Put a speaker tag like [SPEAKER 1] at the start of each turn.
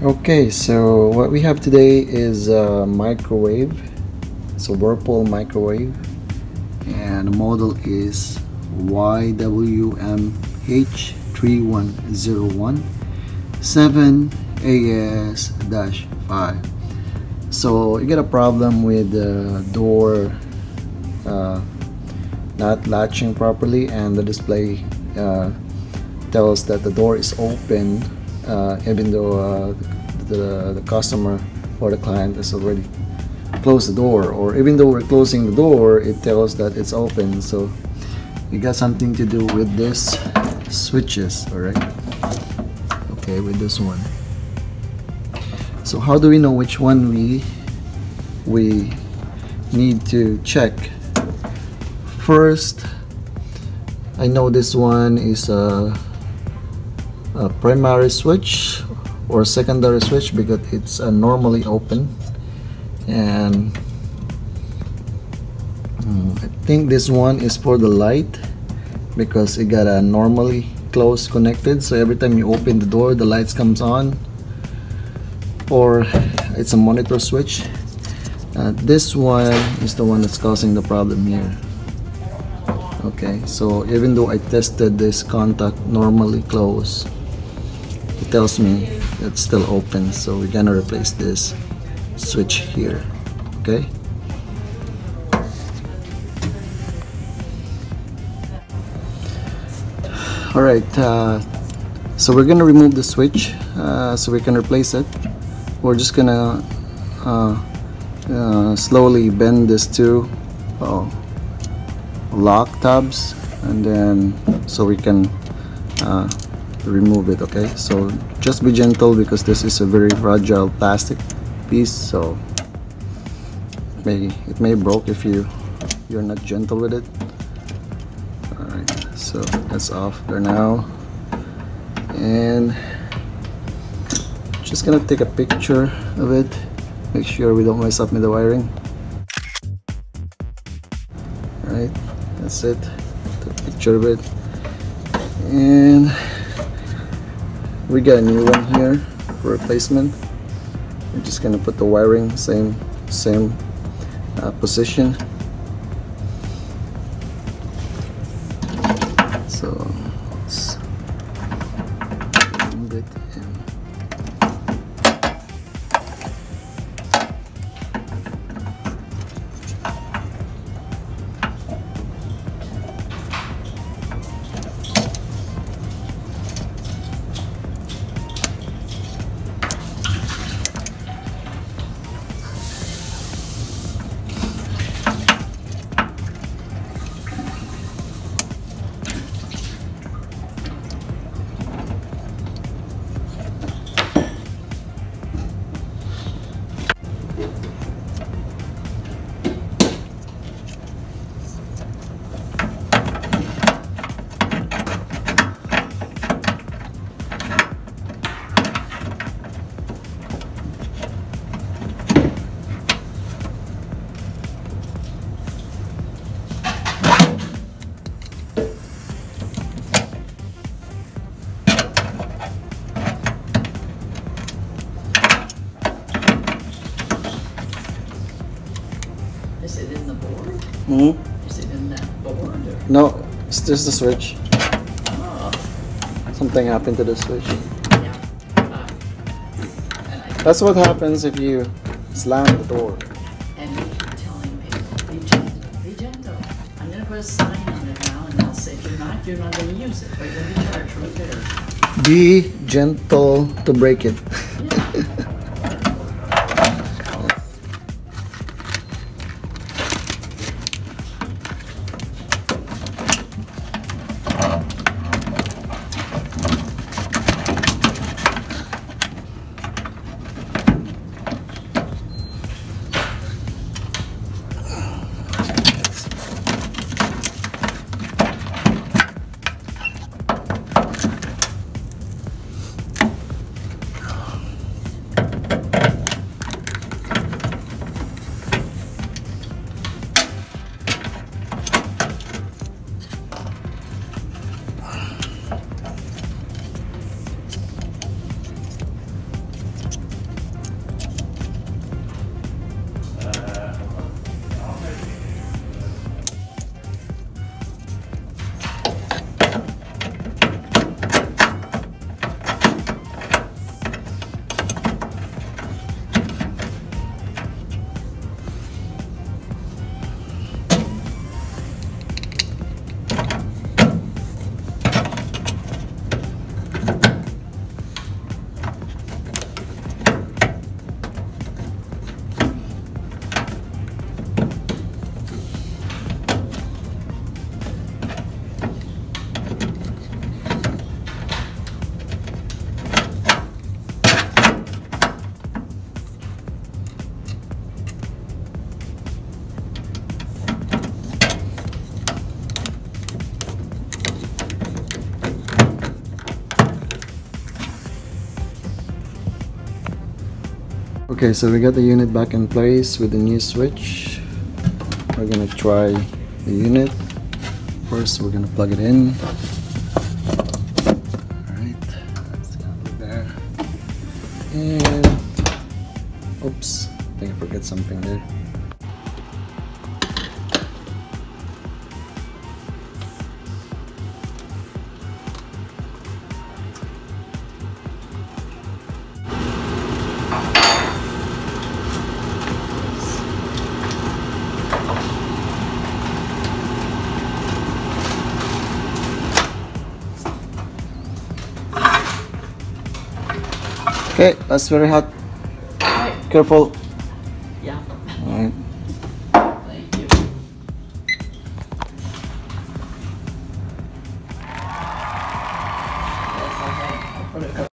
[SPEAKER 1] Okay, so what we have today is a microwave. It's a Whirlpool microwave, and the model is YWMH3101 7AS-5. So you get a problem with the door not latching properly, and the display tells that the door is open even though the customer or the client has already closed the door, or even though we're closing the door, it tells that it's open. So you got something to do with this switches. All right, okay, with this one. So how do we know which one we need to check? First, I know this one is a primary switch or secondary switch because it's normally open, and I think this one is for the light because it got a normally closed connected, so every time you open the door the lights comes on. Or it's a monitor switch. This one is the one that's causing the problem here. Okay, so even though I tested this contact normally closed, it tells me it's still open, so we're gonna replace this switch here. Okay, all right, so we're gonna remove the switch so we can replace it. We're just gonna slowly bend this two lock tabs, and then so we can remove it. Okay, so just be gentle because this is a very fragile plastic piece, so it may break if you're not gentle with it. All right, so that's off there now, and just gonna take a picture of it, make sure we don't mess up with the wiring. Alright, that's it. Take a picture of it, and we got a new one here for replacement. We're just gonna put the wiring same position. So let's remove it.
[SPEAKER 2] Is it in the board?
[SPEAKER 1] Mm-hmm.
[SPEAKER 2] Is it in that board? Or?
[SPEAKER 1] No, it's just the switch.
[SPEAKER 2] Oh.
[SPEAKER 1] Something happened to the switch.
[SPEAKER 2] Yeah.
[SPEAKER 1] That's what happens if you slam the door.
[SPEAKER 2] And you keep telling me, be gentle, be gentle. I'm going to put a sign on it now, and I'll say, if you're not going to use it. But you'll be charged right there.
[SPEAKER 1] Be gentle to break it.
[SPEAKER 2] Yeah.
[SPEAKER 1] Okay, so we got the unit back in place with the new switch. We're gonna try the unit. First, we're gonna plug it in. Alright, that's gonna be there. And oops, I think I forgot something there. Okay, that's very hot.
[SPEAKER 2] Right.
[SPEAKER 1] Careful.
[SPEAKER 2] Yeah.
[SPEAKER 1] Alright.
[SPEAKER 2] Thank you. Yes, okay. I'll put it